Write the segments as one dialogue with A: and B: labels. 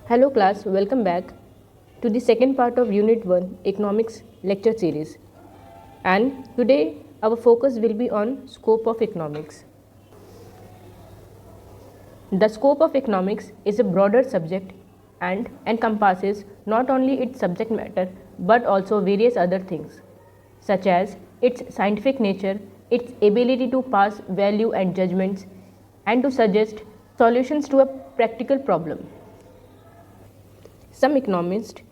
A: Hello class, welcome back to the second part of Unit 1 Economics lecture series. And today our focus will be on scope of economics. The scope of economics is a broader subject and encompasses not only its subject matter but also various other things such as its scientific nature, its ability to pass value and judgments and to suggest solutions to a practical problem. Some economists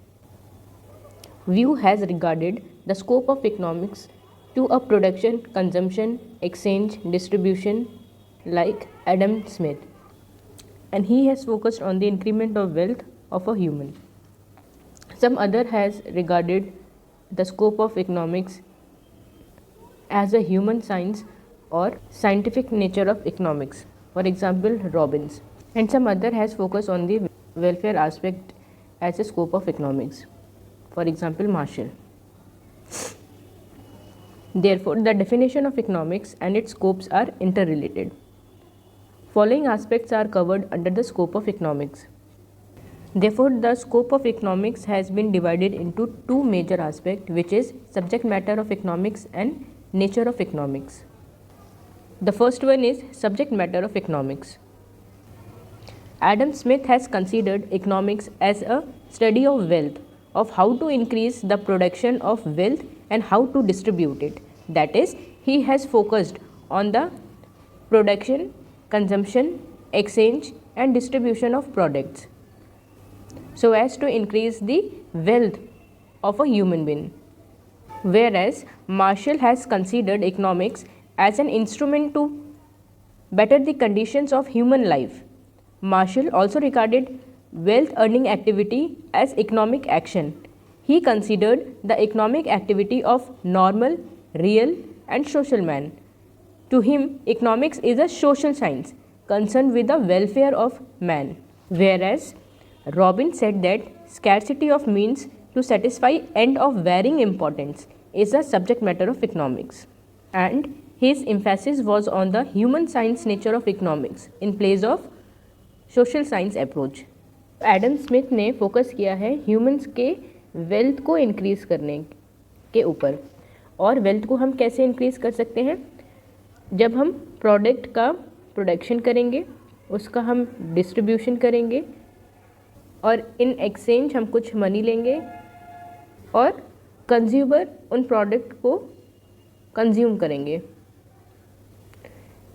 A: view has regarded the scope of economics to a production, consumption, exchange, distribution like Adam Smith, and he has focused on the increment of wealth of a human. Some other has regarded the scope of economics as a human science or scientific nature of economics, for example Robbins, and some other has focused on the welfare aspect as a scope of economics, for example Marshall. Therefore, the definition of economics and its scopes are interrelated. Following aspects are covered under the scope of economics. Therefore, the scope of economics has been divided into two major aspects, which is subject matter of economics and nature of economics. The first one is subject matter of economics. Adam Smith has considered economics as a study of wealth, of how to increase the production of wealth and how to distribute it. That is, he has focused on the production, consumption, exchange and distribution of products so as to increase the wealth of a human being. Whereas Marshall has considered economics as an instrument to better the conditions of human life. Marshall also regarded wealth earning activity as economic action. He considered the economic activity of normal, real and social man. To him, economics is a social science concerned with the welfare of man. Whereas Robbins said that scarcity of means to satisfy end of varying importance is a subject matter of economics. And his emphasis was on the human science nature of economics in place of social science approach. Adam Smith ने focus किया है humans के wealth को increase करने के ऊपर. और wealth को हम कैसे इंक्रीज़ कर सकते हैं? जब हम प्रोडक्ट का प्रोडक्शन करेंगे, उसका हम डिस्ट्रीब्यूशन करेंगे और इन एक्सचेंज हम कुछ मनी लेंगे और कंज्यूमर उन प्रोडक्ट को कंज्यूम करेंगे.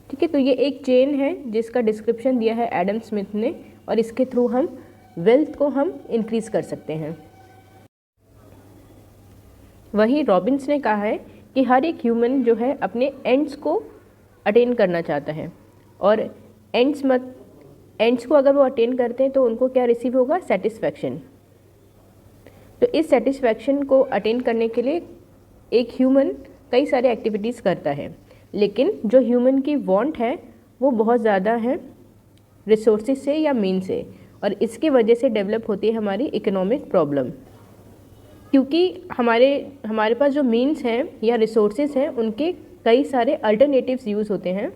A: ठीक है, तो ये एक चेन है जिसका डिस्क्रिप्शन दिया है एडम स्मिथ ने और इसके थ्रू हम वेल्थ को हम इंक्रीज़ कर सकते हैं. वहीं रॉबिन्स ने कहा है कि हर एक ह्यूमन जो है अपने एंड्स को अटेन करना चाहता है और एंड्स को अगर वो अटेन करते हैं तो उनको क्या रिसीव होगा? सेटिस्फैक्शन. तो इस सेटिस्फैक्शन को अटेन करने के लिए एक ह्यूमन कई सारे एक्टिविटीज़ करता है, लेकिन जो ह्यूमन की वांट है वो बहुत ज़्यादा है रिसोर्सेज से या मीन से, और इसकी वजह से डेवलप होती है हमारी इकोनॉमिक प्रॉब्लम. क्योंकि हमारे पास जो मीन्स हैं या रिसोर्सेज हैं उनके कई सारे अल्टरनेटिव्स यूज़ होते हैं,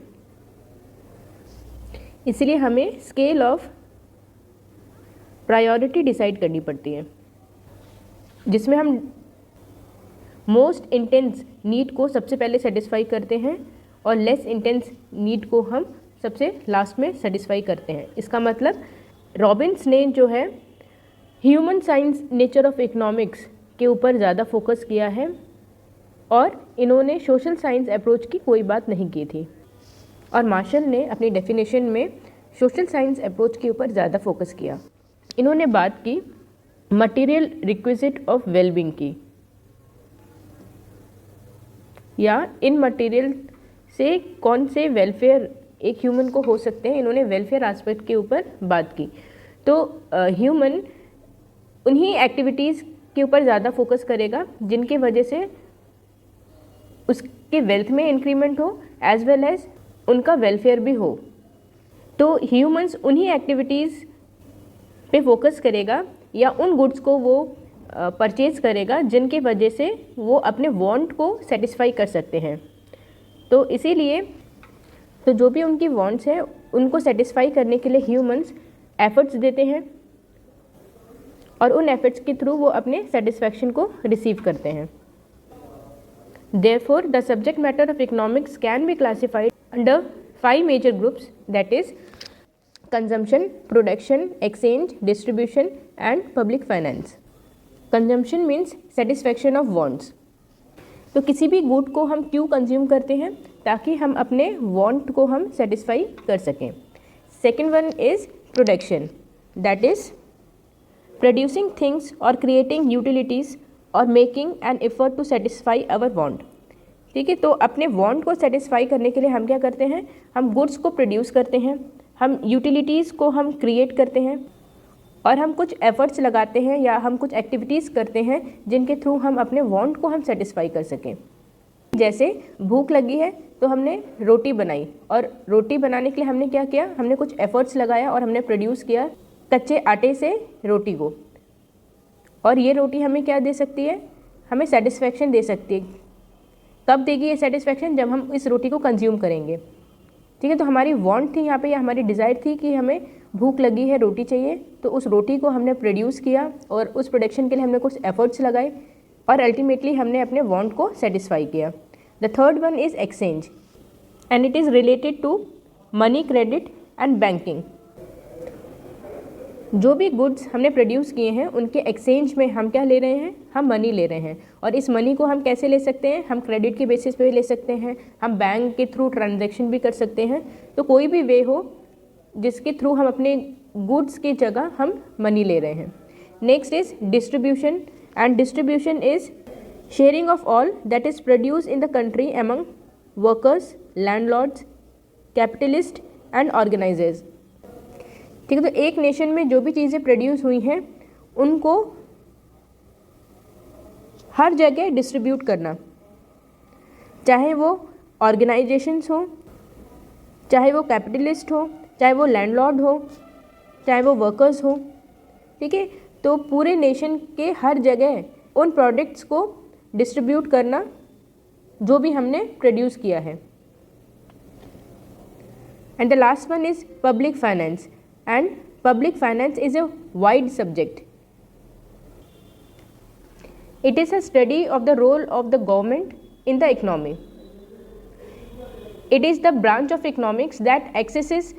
A: इसलिए हमें स्केल ऑफ प्रायोरिटी डिसाइड करनी पड़ती है जिसमें हम मोस्ट इंटेंस नीड को सबसे पहले सेटिस्फाई करते हैं और लेस इंटेंस नीड को हम सबसे लास्ट में सेटिस्फाई करते हैं. इसका मतलब रॉबिन्स ने जो है human science nature of economics के ऊपर ज़्यादा फोकस किया है और इन्होंने सोशल साइंस अप्रोच की कोई बात नहीं की थी. और मार्शल ने अपनी डेफिनेशन में सोशल साइंस अप्रोच के ऊपर ज़्यादा फोकस किया. इन्होंने बात की मटेरियल रिक्विजिट ऑफ वेलबींग की, या इन मटेरियल से कौन से वेलफेयर एक ह्यूमन को हो सकते हैं. इन्होंने वेलफेयर एस्पेक्ट के ऊपर बात की. तो ह्यूमन उन्हीं एक्टिविटीज़ के ऊपर ज़्यादा फोकस करेगा जिनकी वजह से उसके वेल्थ में इंक्रीमेंट हो एज वेल एज उनका वेलफेयर भी हो. तो ह्यूमंस उन्हीं एक्टिविटीज़ पे फोकस करेगा या उन गुड्स को वो परचेज़ करेगा जिनकी वजह से वो अपने वांट को सेटिस्फाई कर सकते हैं. तो इसीलिए तो जो भी उनकी वांट्स हैं उनको सेटिस्फाई करने के लिए ह्यूमंस एफर्ट्स देते हैं और उन एफर्ट्स के थ्रू वो अपने सेटिस्फैक्शन को रिसीव करते हैं। Therefore, the subject matter of economics can be classified under 5 major groups, that is consumption, production, exchange, distribution and public finance. Consumption means satisfaction of wants. तो किसी भी गुड को हम क्यों कंज्यूम करते हैं? ताकि हम अपने वांट को हम सेटिस्फाई कर सकें। Second one is production, that is producing things और क्रिएटिंग यूटिलिटीज़ और making an effort to satisfy our want. ठीक है, तो अपने वांट को सेटिस्फाई करने के लिए हम क्या करते हैं? हम गुड्स को प्रोड्यूस करते हैं, हम यूटिलिटीज़ को हम क्रिएट करते हैं और हम कुछ एफर्ट्स लगाते हैं या हम कुछ एक्टिविटीज़ करते हैं जिनके थ्रू हम अपने वांट को हम सेटिस्फाई कर सकें। जैसे भूख लगी है तो हमने रोटी बनाई, और रोटी बनाने के लिए हमने क्या किया? हमने कुछ एफर्ट्स लगाया और हमने प्रोड्यूस किया कच्चे आटे से रोटी को, और ये रोटी हमें क्या दे सकती है? हमें सेटिस्फैक्शन दे सकती है। कब देगी ये सेटिस्फैक्शन? जब हम इस रोटी को कंज्यूम करेंगे। ठीक है, तो हमारी वांट थी यहाँ पे, या हमारी डिज़ायर थी कि हमें भूख लगी है, रोटी चाहिए, तो उस रोटी को हमने प्रोड्यूस किया और उस प्रोडक्शन के लिए हमने कुछ एफर्ट्स लगाए और अल्टीमेटली हमने अपने वांट को सेटिस्फाई किया। The third one is exchange and it is related to money, credit and banking. जो भी गुड्स हमने प्रोड्यूस किए हैं उनके एक्सचेंज में हम क्या ले रहे हैं? हम मनी ले रहे हैं, और इस मनी को हम कैसे ले सकते हैं? हम क्रेडिट के बेसिस पे ले सकते हैं, हम बैंक के थ्रू ट्रांजैक्शन भी कर सकते हैं। तो कोई भी वे हो जिसके थ्रू हम अपने गुड्स की जगह हम मनी ले रहे हैं। Next is distribution, and distribution is sharing of all that is produce in the country among workers, landlords, capitalist and organizers. ठीक है, तो एक नेशन में जो भी चीज़ें प्रोड्यूस हुई हैं उनको हर जगह डिस्ट्रीब्यूट करना, चाहे वो ऑर्गेनाइजेशंस हो, चाहे वो कैपिटलिस्ट हो, चाहे वो लैंडलॉर्ड हो, चाहे वो वर्कर्स हो। ठीक है, तो पूरे नेशन के हर जगह उन प्रोडक्ट्स को डिस्ट्रीब्यूट करना जो भी हमने प्रोड्यूस किया है। And the last one is public finance, and public finance is a wide subject. It is a study of the role of the government in the economy. It is the branch of economics that accesses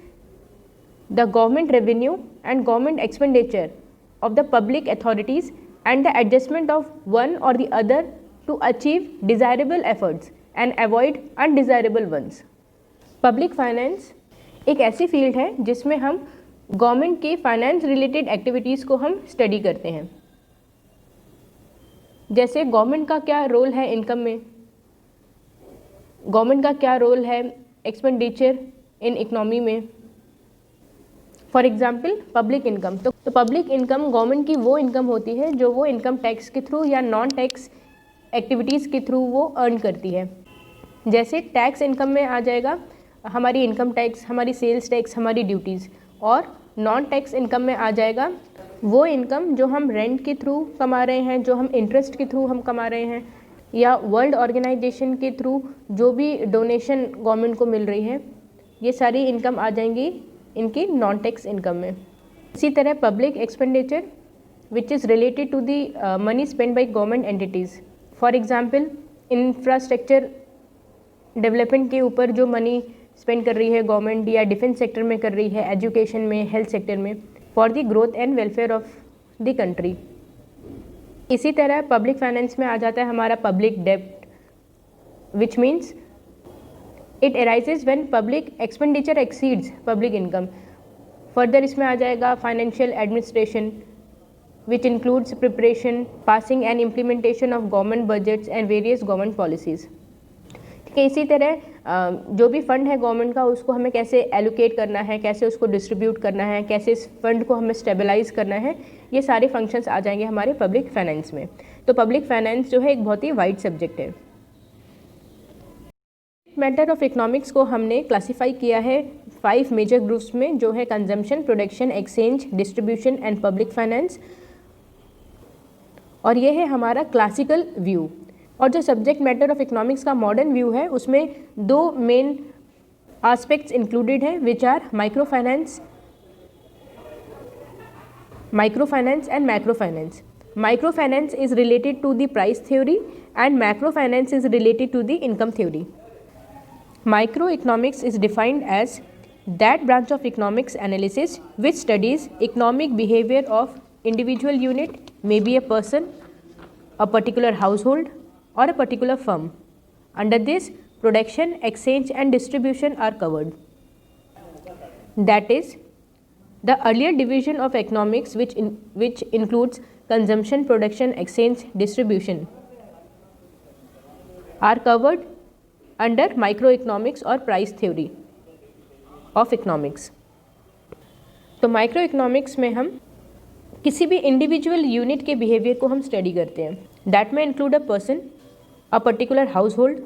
A: the government revenue and government expenditure of the public authorities and the adjustment of one or the other to achieve desirable efforts and avoid undesirable ones. Public finance एक ऐसी field है जिसमें हम government की finance related activities को हम study करते हैं। जैसे गवर्नमेंट का क्या रोल है इनकम में, गवर्नमेंट का क्या रोल है एक्सपेंडिचर इन इकोनॉमी में। फॉर एग्जांपल पब्लिक इनकम, तो पब्लिक इनकम गवर्नमेंट की वो इनकम होती है जो वो इनकम टैक्स के थ्रू या नॉन टैक्स एक्टिविटीज़ के थ्रू वो अर्न करती है। जैसे टैक्स इनकम में आ जाएगा हमारी इनकम टैक्स, हमारी सेल्स टैक्स, हमारी ड्यूटीज़, और नॉन टैक्स इनकम में आ जाएगा वो इनकम जो हम रेंट के थ्रू कमा रहे हैं, जो हम इंटरेस्ट के थ्रू हम कमा रहे हैं, या वर्ल्ड ऑर्गेनाइजेशन के थ्रू जो भी डोनेशन गवर्नमेंट को मिल रही है, ये सारी इनकम आ जाएंगी इनकी नॉन टैक्स इनकम में। इसी तरह public expenditure which is related to the money spend by government entities. For example infrastructure development के ऊपर जो मनी स्पेंड कर रही है गवर्नमेंट, या डिफेंस सेक्टर में कर रही है, एजुकेशन में, हेल्थ सेक्टर में, for the growth and welfare of the country. इसी तरह पब्लिक फाइनेंस में आ जाता है हमारा पब्लिक डेब्ट, which means it arises when public expenditure exceeds public income. Further इसमें आ जाएगा financial administration which includes preparation, passing and implementation of government budgets and various government policies. ठीक है, इसी तरह जो भी फंड है गवर्नमेंट का उसको हमें कैसे एलोकेट करना है, कैसे उसको डिस्ट्रीब्यूट करना है, कैसे इस फंड को हमें स्टेबलाइज करना है, ये सारे फंक्शंस आ जाएंगे हमारे पब्लिक फाइनेंस में। तो पब्लिक फाइनेंस जो है एक बहुत ही वाइड सब्जेक्ट है। मैटर ऑफ इकोनॉमिक्स को हमने क्लासीफाई किया है 5 मेजर ग्रुप्स में, जो है consumption, production, exchange, distribution and public finance. और ये है हमारा क्लासिकल व्यू। और जो सब्जेक्ट मैटर ऑफ इकोनॉमिक्स का मॉडर्न व्यू है उसमें 2 मेन एस्पेक्ट्स इंक्लूडेड हैं, which are micro finance. Microfinance and macrofinance. Microfinance is related to the price theory and macrofinance is related to the income theory. Microeconomics is defined as that branch of economics analysis which studies economic behavior of individual unit, maybe a person, a particular household or a particular firm. Under this, production, exchange and distribution are covered. That is, the earlier division of economics which includes consumption, production, exchange, distribution are covered under microeconomics और price theory of economics. तो microeconomics में हम किसी भी individual unit के behaviour को हम study करते हैं. दैट में include a person, a particular house hold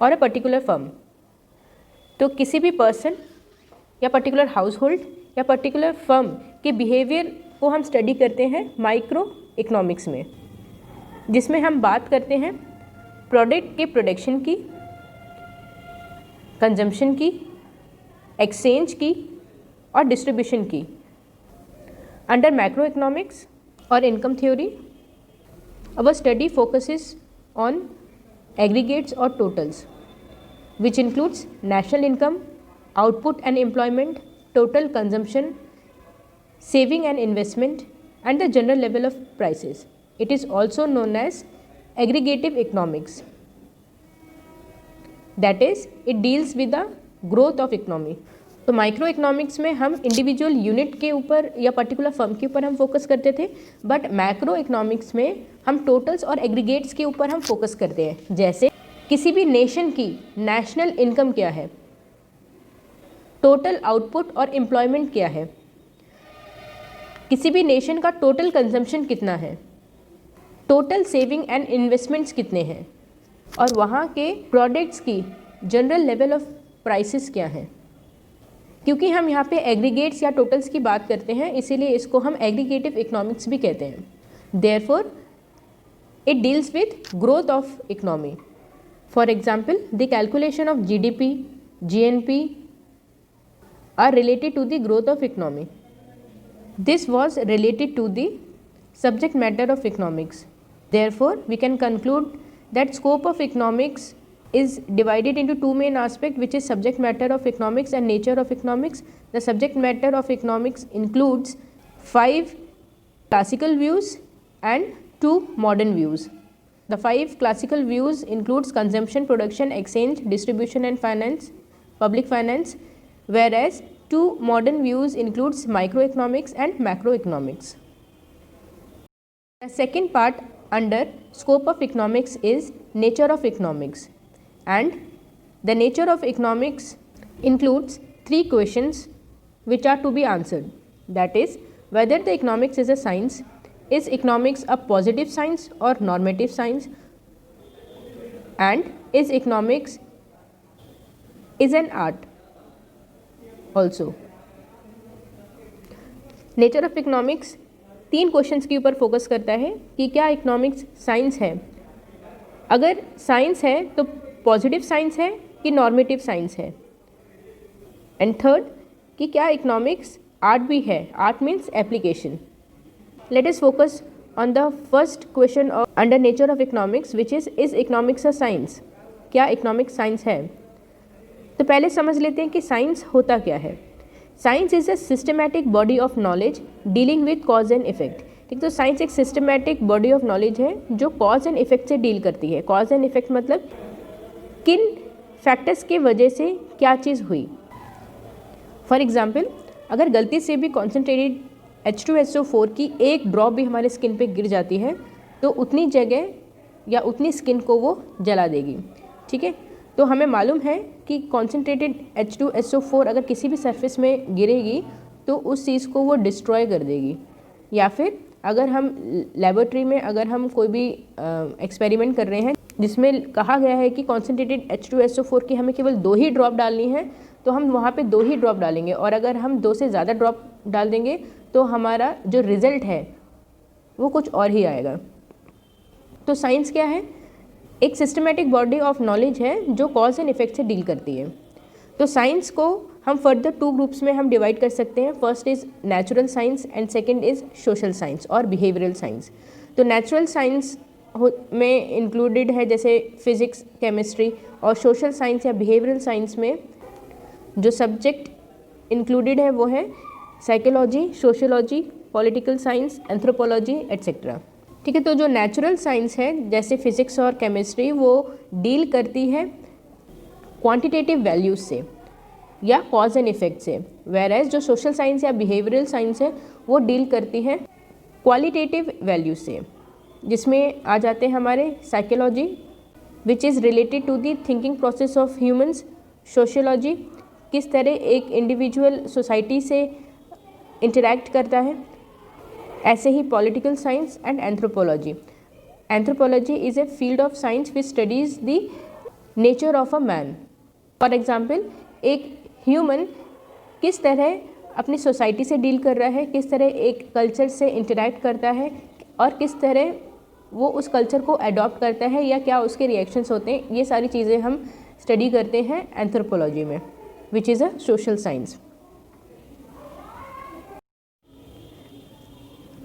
A: और अ पर्टिकुलर फर्म. तो किसी भी पर्सन या पर्टिकुलर हाउस होल्ड या पर्टिकुलर फर्म के बिहेवियर को हम स्टडी करते हैं माइक्रो इकोनॉमिक्स में, जिसमें हम बात करते हैं प्रोडक्ट के प्रोडक्शन की, कंजम्पशन की, एक्सचेंज की और डिस्ट्रीब्यूशन की. अंडर मैक्रो इकोनॉमिक्स और income theory our study focuses on aggregates और totals which includes national income, output and employment, total consumption, saving and investment, and the general level of prices. It is also known as aggregative economics. That is, it deals with the growth of economy. तो micro economics में हम individual unit के ऊपर या particular firm के ऊपर हम focus करते थे, बट मैक्रो इकोनॉमिक्स में हम टोटल्स और एग्रीगेट्स के ऊपर हम फोकस करते हैं. जैसे किसी भी नेशन की नेशनल इनकम क्या है, टोटल आउटपुट और एम्प्लॉयमेंट क्या है, किसी भी नेशन का टोटल कंजम्पशन कितना है, टोटल सेविंग एंड इन्वेस्टमेंट्स कितने हैं और वहाँ के प्रोडक्ट्स की जनरल लेवल ऑफ प्राइसेस क्या है. क्योंकि हम यहाँ पे एग्रीगेट्स या टोटल्स की बात करते हैं, इसीलिए इसको हम एग्रीगेटिव इकोनॉमिक्स भी कहते हैं. Therefore it deals with growth of economy. For example, the calculation of GDP, GNP are related to the growth of economy. This was related to the subject matter of economics. Therefore, we can conclude that scope of economics is divided into two main aspects, which is subject matter of economics and nature of economics. The subject matter of economics includes 5 classical views and 2 modern views. The 5 classical views includes consumption, production, exchange, distribution and finance, public finance, whereas 2 modern views includes microeconomics and macroeconomics. The second part under scope of economics is nature of economics, and the nature of economics includes 3 questions which are to be answered. That is, whether the economics is a science, is economics a positive science or normative science, and is economics is an art also. Nature of economics 3 questions के ऊपर focus करता है कि क्या economics science है, अगर science है तो पॉजिटिव साइंस है कि नॉर्मेटिव साइंस है, एंड थर्ड कि क्या इकोनॉमिक्स आर्ट भी है. Art means application. Let us focus on the first question under nature of economics, which is economics a science? क्या इकोनॉमिक्स साइंस है? तो पहले समझ लेते हैं कि साइंस होता क्या है. Science is a systematic body of knowledge dealing with cause and effect. ठीक, तो साइंस एक सिस्टमैटिक बॉडी ऑफ नॉलेज है जो कॉज एंड इफेक्ट से डील करती है. कॉज एंड इफेक्ट मतलब किन फैक्टर्स के वजह से क्या चीज़ हुई. फॉर एग्जाम्पल, अगर गलती से भी कॉन्सेंट्रेटेड H2SO4 की एक ड्रॉप भी हमारे स्किन पे गिर जाती है तो उतनी जगह या उतनी स्किन को वो जला देगी. ठीक है, तो हमें मालूम है कि कॉन्सेंट्रेटेड H2SO4 अगर किसी भी सरफेस में गिरेगी तो उस चीज़ को वो डिस्ट्रॉय कर देगी. या फिर अगर हम लेबोरेटरी में अगर हम कोई भी एक्सपेरिमेंट कर रहे हैं जिसमें कहा गया है कि कॉन्सेंट्रेटेड H2SO4 की हमें केवल 2 ही ड्रॉप डालनी है, तो हम वहाँ पे 2 ही ड्रॉप डालेंगे, और अगर हम 2 से ज़्यादा ड्रॉप डाल देंगे तो हमारा जो रिज़ल्ट है वो कुछ और ही आएगा. तो साइंस क्या है? एक सिस्टमेटिक बॉडी ऑफ नॉलेज है जो कॉज एंड इफेक्ट से डील करती है. तो साइंस को हम फर्दर 2 ग्रुप्स में हम डिवाइड कर सकते हैं. First is natural science and second is social science और बिहेवियरल साइंस. तो नेचुरल साइंस में इंक्लूडेड है जैसे फिजिक्स, केमिस्ट्री, और सोशल साइंस या बिहेवियरल साइंस में जो सब्जेक्ट इंक्लूडेड है वो है psychology, sociology, political science, anthropology etcetera. ठीक है, तो जो नेचुरल साइंस है जैसे फिजिक्स और केमिस्ट्री वो डील करती है क्वांटिटेटिव वैल्यूज से या कॉज एंड इफेक्ट से, वेयर एज जो सोशल साइंस या बिहेवियरल साइंस है वो डील करती है क्वालिटेटिव वैल्यू से, जिसमें आ जाते हैं हमारे psychology which is related to the thinking process of humans, sociology किस तरह एक इंडिविजुअल सोसाइटी से इंटरैक्ट करता है, ऐसे ही political science and anthropology. Anthropology is a field of science which studies the nature of a man. For example, एक human किस तरह अपनी सोसाइटी से डील कर रहा है, किस तरह एक कल्चर से इंटरैक्ट करता है और किस तरह वो उस कल्चर को अडॉप्ट करता है या क्या उसके रिएक्शंस होते हैं, ये सारी चीज़ें हम स्टडी करते हैं एंथ्रोपोलॉजी में, which is a social science.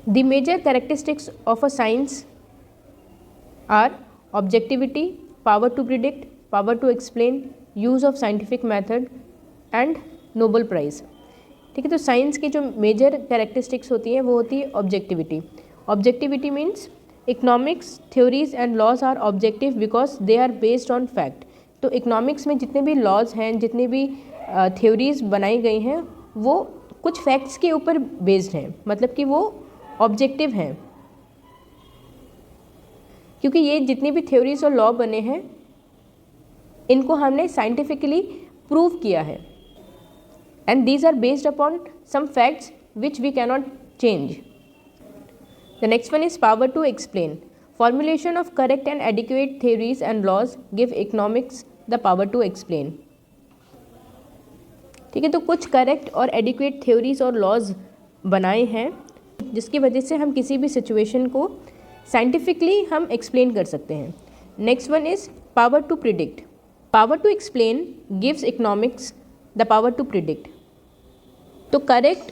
A: The major characteristics of a science are objectivity, power to predict, power to explain, use of scientific method and Nobel Prize. ठीक है, तो साइंस की जो मेजर कैरेक्टरिस्टिक्स होती हैं वो होती है objectivity. Objectivity means economics theories and laws are objective because they are based on fact. तो इकोनॉमिक्स में जितने भी लॉज हैं, जितने भी थ्योरीज बनाई गई हैं वो कुछ फैक्ट्स के ऊपर बेस्ड हैं, मतलब कि वो ऑब्जेक्टिव हैं, क्योंकि ये जितनी भी थ्योरीज और लॉ बने हैं इनको हमने साइंटिफिकली प्रूव किया है, and these are based upon some facts which we cannot change. The next one is power to explain. Formulation of correct and adequate theories and laws give economics the power to explain. ठीक है, तो कुछ correct और adequate theories और laws बनाए हैं जिसकी वजह से हम किसी भी सिचुएशन को साइंटिफिकली हम एक्सप्लेन कर सकते हैं. Next one is power to predict. Power to explain gives economics the power to predict. तो करेक्ट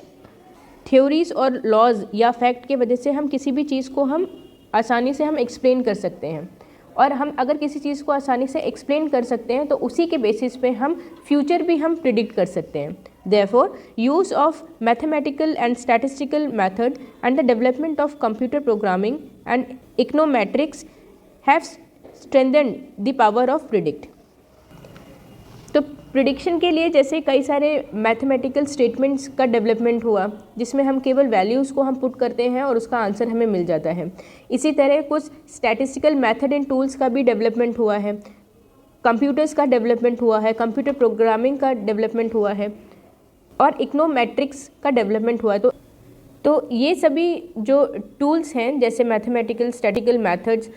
A: थ्योरीज और लॉज या फैक्ट के वजह से हम किसी भी चीज़ को हम आसानी से हम एक्सप्लेन कर सकते हैं, और हम अगर किसी चीज़ को आसानी से एक्सप्लेन कर सकते हैं तो उसी के बेसिस पे हम फ्यूचर भी हम प्रिडिक्ट कर सकते हैं. Therefore, use of mathematical and statistical method and the development of computer programming and econometrics have strengthened the power of predict. तो प्रिडिक्शन के लिए जैसे कई सारे मैथमेटिकल स्टेटमेंट्स का डेवलपमेंट हुआ जिसमें हम केवल वैल्यूज़ को हम पुट करते हैं और उसका आंसर हमें मिल जाता है. इसी तरह कुछ स्टैटिस्टिकल मेथड एंड टूल्स का भी डेवलपमेंट हुआ है, कंप्यूटर्स का डेवलपमेंट हुआ है, कंप्यूटर प्रोग्रामिंग का डेवलपमेंट हुआ है और इकोनोमेट्रिक्स का डेवलपमेंट हुआ है. तो ये सभी जो टूल्स हैं जैसे mathematical statistical methods,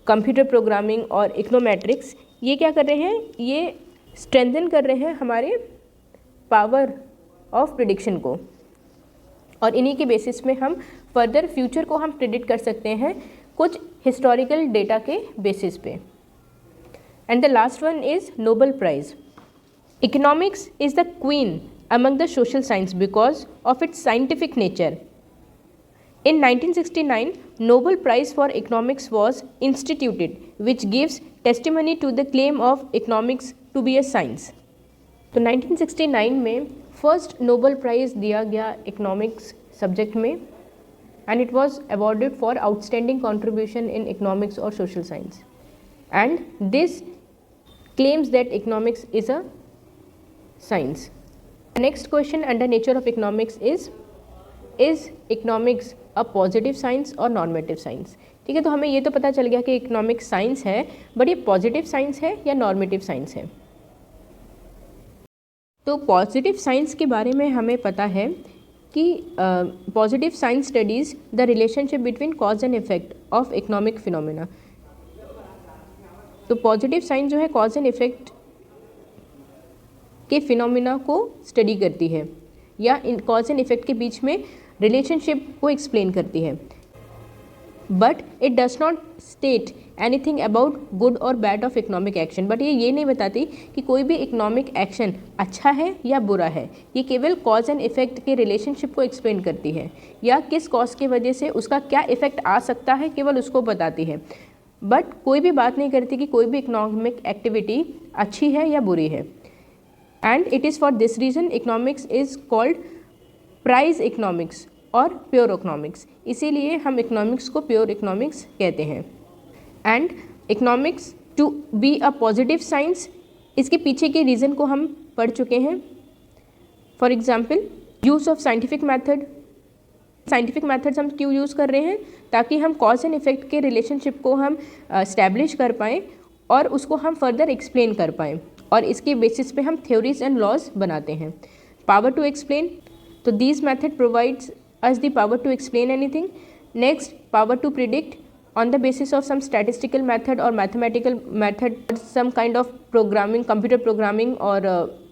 A: computer programming और इकोनोमेट्रिक्स, ये क्या कर रहे हैं, ये स्ट्रेंथन कर रहे हैं हमारे पावर ऑफ प्रिडिक्शन को, और इन्हीं के बेसिस में हम फर्दर फ्यूचर को हम प्रिडिक्ट कर सकते हैं कुछ हिस्टोरिकल डेटा के बेसिस पे. And the last one is Nobel prize. Economics is the queen among the social science because of its scientific nature. In 1969, Nobel Prize for Economics was instituted, which gives testimony to the claim of economics to be a science. तो 1969 में first Nobel prize दिया गया economics subject में, and it was awarded for outstanding contribution in economics or social science. And this claims that economics is a science. Next question under nature of economics is economics a positive science or normative science? ठीक है, तो हमें ये तो पता चल गया कि इकोनॉमिक्स साइंस है, बट ये पॉजिटिव साइंस है या नॉर्मेटिव साइंस है. तो पॉजिटिव साइंस के बारे में हमें पता है कि positive science studies the relationship between cause and effect of economic phenomena. तो पॉजिटिव साइंस जो है कॉज एंड इफेक्ट के फिनोमिना को स्टडी करती है या इन कॉज एंड इफेक्ट के बीच में रिलेशनशिप को एक्सप्लेन करती है. But it does not state anything about good और bad of economic action. But ये नहीं बताती कि कोई भी इकोनॉमिक एक्शन अच्छा है या बुरा है। ये केवल कॉज एंड इफेक्ट के रिलेशनशिप को एक्सप्लेन करती है, या किस कॉज की वजह से उसका क्या इफेक्ट आ सकता है, केवल उसको बताती है। बट कोई भी बात नहीं करती कि कोई भी इकोनॉमिक एक्टिविटी अच्छी है या बुरी है। And it is for this reason economics is called price economics और प्योर इकोनॉमिक्स। इसीलिए हम इकोनॉमिक्स को प्योर इकोनॉमिक्स कहते हैं। And economics to be a positive science, इसके पीछे के रीज़न को हम पढ़ चुके हैं। For example use of scientific method. Scientific methods हम क्यों यूज़ कर रहे हैं? ताकि हम कॉज एंड इफेक्ट के रिलेशनशिप को हम इस्टेब्लिश कर पाएँ और उसको हम फर्दर एक्सप्लेन कर पाएँ, और इसके बेसिस पे हम थ्योरीज एंड लॉज बनाते हैं। पावर टू एक्सप्लेन, तो this method provides us the power to explain anything. Next, power to predict on the basis of some statistical method or mathematical method, some kind of programming, computer programming or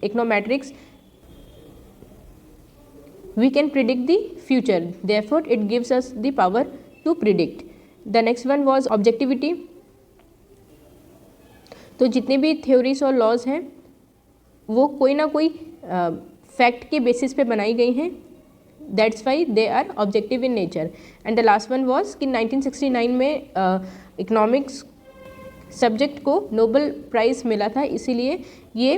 A: econometrics, we can predict the future. Therefore, it gives us the power to predict. The next one was objectivity. तो जितने भी theories और laws हैं वो कोई ना कोई fact के बेसिस पे बनाई गई हैं। That's why they are objective in nature. And the last one was कि 1969 में इकोनॉमिक्स सब्जेक्ट को नोबेल प्राइज़ मिला था, इसीलिए ये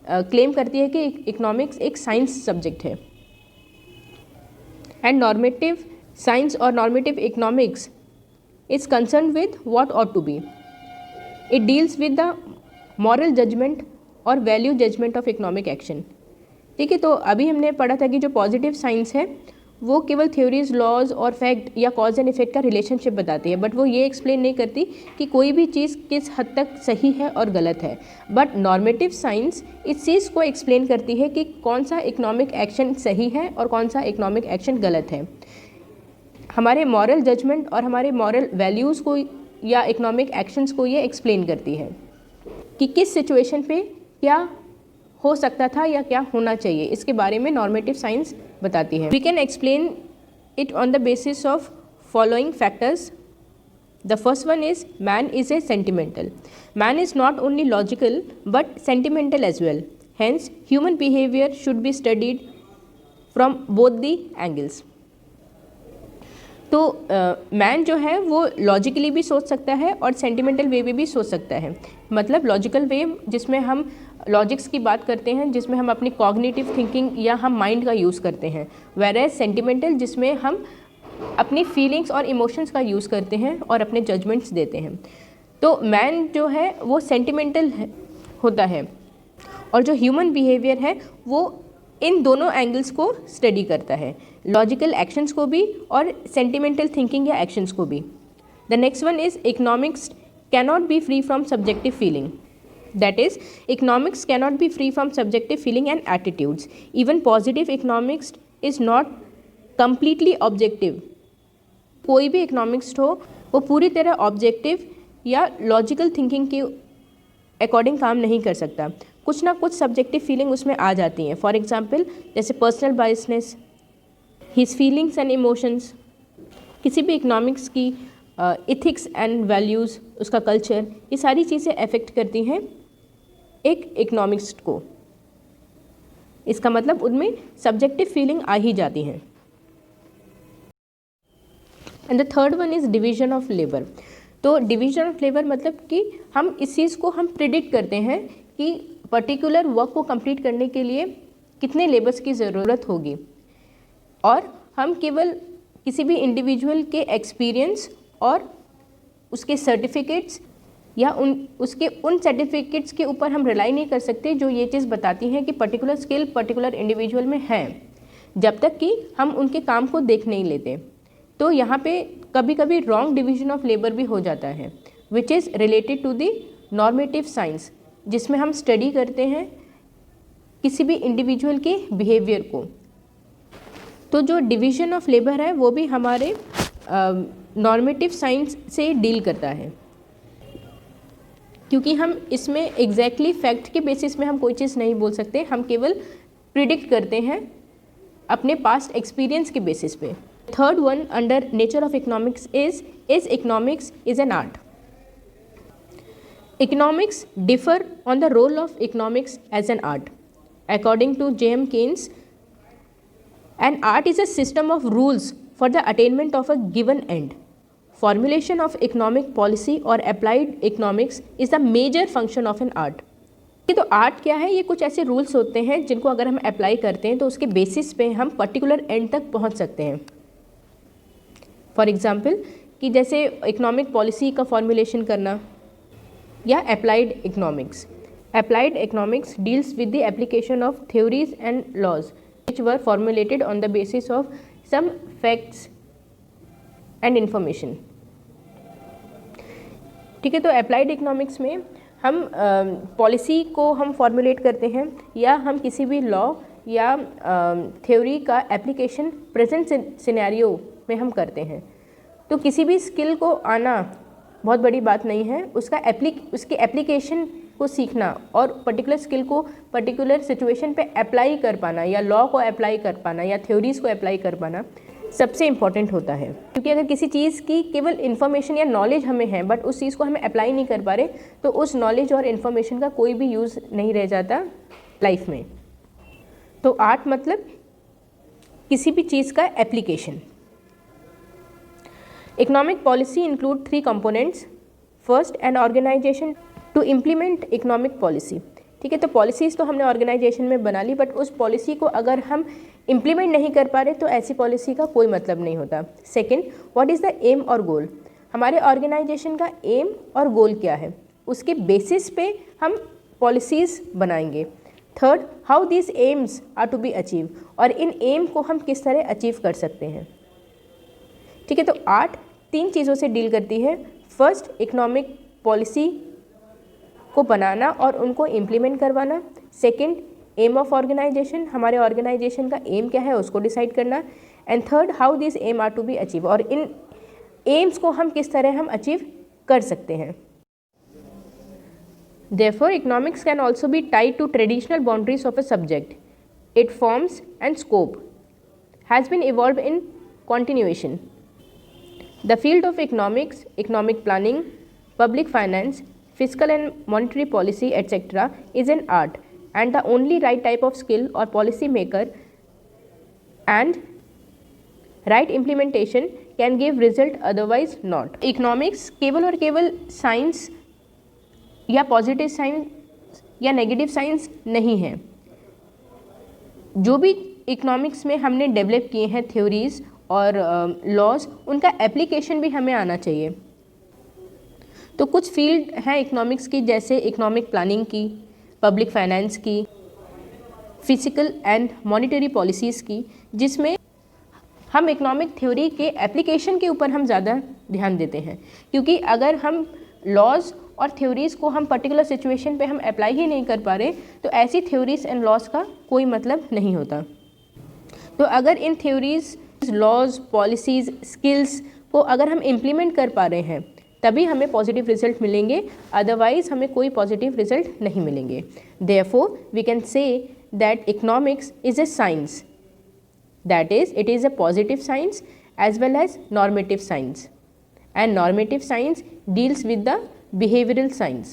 A: क्लेम करती है कि इकोनॉमिक्स एक साइंस सब्जेक्ट है। एंड नॉर्मेटिव साइंस और normative economics is concern with what ought to be. It deals with the moral judgement और value judgement of economic action. ठीक है, तो अभी हमने पढ़ा था कि जो पॉजिटिव साइंस है वो केवल थ्योरीज, लॉज और फैक्ट या कॉज एंड इफेक्ट का रिलेशनशिप बताती है, बट वो ये एक्सप्लेन नहीं करती कि कोई भी चीज़ किस हद तक सही है और गलत है। बट नॉर्मेटिव साइंस इस चीज़ को एक्सप्लेन करती है कि कौन सा इकोनॉमिक एक्शन सही है और कौन सा इकोनॉमिक एक्शन गलत है। हमारे मॉरल जजमेंट और हमारे मॉरल वैल्यूज़ को या इकोनॉमिक एक्शंस को ये एक्सप्लेन करती है कि किस सिचुएशन पे क्या हो सकता था या क्या होना चाहिए, इसके बारे में नॉर्मेटिव साइंस बताती है। We can explain it on the basis of following factors. The first one is man is a sentimental. Man is not only logical but sentimental as well, hence human behaviour should be studied from both the angles. तो man जो है वो logically भी सोच सकता है और sentimental वे में भी सोच सकता है। मतलब लॉजिकल वे जिसमें हम लॉजिक्स की बात करते हैं, जिसमें हम अपनी कॉग्निटिव थिंकिंग या हम माइंड का यूज़ करते हैं, वेयर सेंटिमेंटल जिसमें हम अपनी फीलिंग्स और इमोशंस का यूज़ करते हैं और अपने जजमेंट्स देते हैं। तो मैन जो है वो सेंटिमेंटल होता है और जो ह्यूमन बिहेवियर है वो इन दोनों एंगल्स को स्टडी करता है, लॉजिकल एक्शंस को भी और सेंटिमेंटल थिंकिंग या एक्शंस को भी। The next one is economics cannot be free from subjective feeling. That is, economics cannot be free from subjective feeling and attitudes. Even positive economics is not completely objective. कोई भी economics हो वो पूरी तरह objective या logical thinking के according काम नहीं कर सकता। कुछ ना कुछ सब्जेक्टिव फीलिंग उसमें आ जाती हैं। फॉर एग्जांपल जैसे personal biasness, his feelings and emotions. किसी भी इकोनॉमिक्स की इथिक्स एंड वैल्यूज़, उसका कल्चर, ये सारी चीज़ें अफेक्ट करती हैं एक इकोनॉमिक्स को। इसका मतलब उनमें सब्जेक्टिव फीलिंग आ ही जाती हैं। And the third one is division of labour. तो डिवीजन ऑफ लेबर मतलब कि हम इस चीज़ को हम प्रिडिक्ट करते हैं कि पर्टिकुलर वर्क को कंप्लीट करने के लिए कितने लेबर्स की ज़रूरत होगी, और हम केवल किसी भी इंडिविजुअल के एक्सपीरियंस और उसके सर्टिफिकेट्स या उसके उन सर्टिफिकेट्स के ऊपर हम रिलाई नहीं कर सकते जो ये चीज़ बताती हैं कि पर्टिकुलर स्किल पर्टिकुलर इंडिविजुअल में है, जब तक कि हम उनके काम को देख नहीं लेते। तो यहाँ पे कभी कभी रॉन्ग डिवीजन ऑफ लेबर भी हो जाता है, which is related to the normative science, जिसमें हम स्टडी करते हैं किसी भी इंडिविजुअल के बिहेवियर को। तो जो डिवीजन ऑफ लेबर है वो भी हमारे नॉर्मेटिव साइंस से डील करता है, क्योंकि हम इसमें एग्जैक्टली फैक्ट के बेसिस में हम कोई चीज़ नहीं बोल सकते, हम केवल प्रिडिक्ट करते हैं अपने पास्ट एक्सपीरियंस के बेसिस पे। Third one under nature of economics is economics is an art? Economics differ on the role of economics as an art. According to J.M. Keynes, an art is a system of rules for the attainment of a given end. Formulation of economic policy or applied economics is the major function of an art. तो art क्या है? ये कुछ ऐसे rules होते हैं जिनको अगर हम अप्लाई करते हैं तो उसके बेसिस पे हम पर्टिकुलर एंड तक पहुंच सकते हैं. फॉर एग्जांपल कि जैसे इकोनॉमिक पॉलिसी का फॉर्मुलेशन करना या applied economics. Applied economics deals with the application of theories and laws which were formulated on the basis of some facts and information. ठीक है, तो अप्लाइड इकोनॉमिक्स में हम पॉलिसी को हम फॉर्मुलेट करते हैं या हम किसी भी लॉ या थ्योरी का एप्लीकेशन प्रेजेंट सिनेरियो में हम करते हैं. तो किसी भी स्किल को आना बहुत बड़ी बात नहीं है, उसके एप्लीकेशन को सीखना और पर्टिकुलर स्किल को पर्टिकुलर सिचुएशन पे अप्लाई कर पाना या लॉ को अप्लाई कर पाना या थ्योरीज़ को अप्लाई कर पाना सबसे इम्पॉर्टेंट होता है. क्योंकि अगर किसी चीज़ की केवल इन्फॉर्मेशन या नॉलेज हमें है बट उस चीज़ को हमें अप्लाई नहीं कर पा रहे तो उस नॉलेज और इन्फॉर्मेशन का कोई भी यूज़ नहीं रह जाता लाइफ में. तो आर्ट मतलब किसी भी चीज़ का application. Economic policy include 3 components. First, an organization to implement economic policy. ठीक है, तो पॉलिसीज़ तो हमने ऑर्गेनाइजेशन में बना ली बट उस पॉलिसी को अगर हम इम्प्लीमेंट नहीं कर पा रहे तो ऐसी पॉलिसी का कोई मतलब नहीं होता. Second, what is the aim और गोल. हमारे ऑर्गेनाइजेशन का एम और गोल क्या है, उसके बेसिस पे हम पॉलिसीज़ बनाएंगे. Third, how this aims are to be achieve. और इन एम को हम किस तरह अचीव कर सकते हैं. ठीक है, तो आर्ट 3 चीज़ों से डील करती है. फर्स्ट, इकोनॉमिक पॉलिसी को बनाना और उनको इम्प्लीमेंट करवाना. सेकंड, एम ऑफ ऑर्गेनाइजेशन, हमारे ऑर्गेनाइजेशन का एम क्या है उसको डिसाइड करना. And third, how this aim are to be achieve. और इन एम्स को हम किस तरह हम अचीव कर सकते हैं. Therefore, economics can also be tied to traditional boundaries of a subject. Its forms and scope has been evolved in continuation. The field of economics, economic planning, public finance, fiscal and monetary policy, etc. is an art and the only right type of skill or policy maker and right implementation can give result, otherwise not. Economics केवल और केवल science या positive science या negative science नहीं है. जो भी economics में हमने डेवलप किए हैं थ्योरीज़ और लॉज, उनका एप्लीकेशन भी हमें आना चाहिए. तो कुछ फील्ड हैं इकोनॉमिक्स की जैसे इकोनॉमिक प्लानिंग की, पब्लिक फाइनेंस की, फिजिकल एंड मॉनेटरी पॉलिसीज़ की, जिसमें हम इकोनॉमिक थ्योरी के एप्लीकेशन के ऊपर हम ज़्यादा ध्यान देते हैं. क्योंकि अगर हम लॉज और थ्योरीज़ को हम पर्टिकुलर सिचुएशन पे हम अप्लाई ही नहीं कर पा रहे तो ऐसी थ्योरीज़ एंड लॉज का कोई मतलब नहीं होता. तो अगर इन थ्योरीज़, लॉज, पॉलिसीज़, स्किल्स को अगर हम इम्प्लीमेंट कर पा रहे हैं तभी हमें पॉजिटिव रिजल्ट मिलेंगे, अदरवाइज हमें कोई पॉजिटिव रिजल्ट नहीं मिलेंगे. Therefore we can say that economics is a science, that is it is a positive science as well as normative science. And normative science deals with the behavioral science.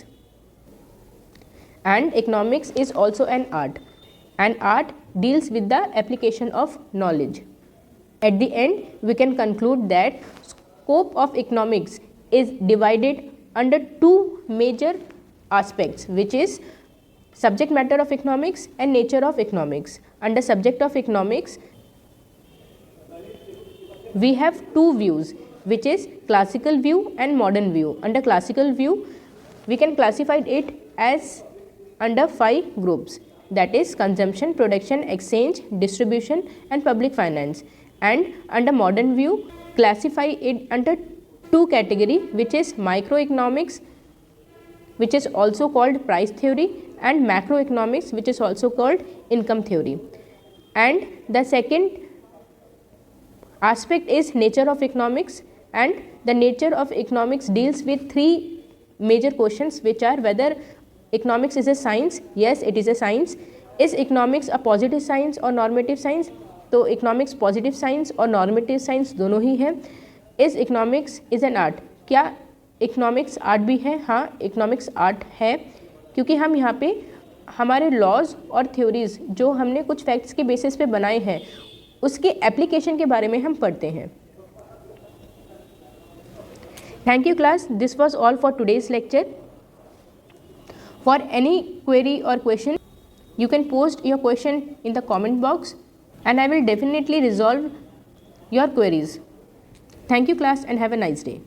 A: And economics is also an art. And art deals with the application of knowledge. At the end, we can conclude that scope of economics is divided under 2 major aspects, which is subject matter of economics and nature of economics. Under subject of economics, we have 2 views, which is classical view and modern view. Under classical view, we can classify it as under 5 groups, that is consumption, production, exchange, distribution and public finance. And under modern view, classify it under 2 category, which is microeconomics, which is also called price theory, and macroeconomics, which is also called income theory. And the second aspect is nature of economics. And the nature of economics deals with 3 major questions, which are whether economics is a science. Yes, it is a science. Is economics a positive science or normative science? तो economics positive science और normative science दोनों ही है। Is economics is an art, क्या economics art भी है? हाँ, economics art है, क्योंकि हम यहाँ पे हमारे लॉज और थ्योरीज जो हमने कुछ फैक्ट्स के बेसिस पे बनाए हैं उसके एप्लीकेशन के बारे में हम पढ़ते हैं। Thank you class, this was all for today's lecture. For any query और question you can post your question in the comment box and I will definitely resolve your queries. Thank you class and have a nice day.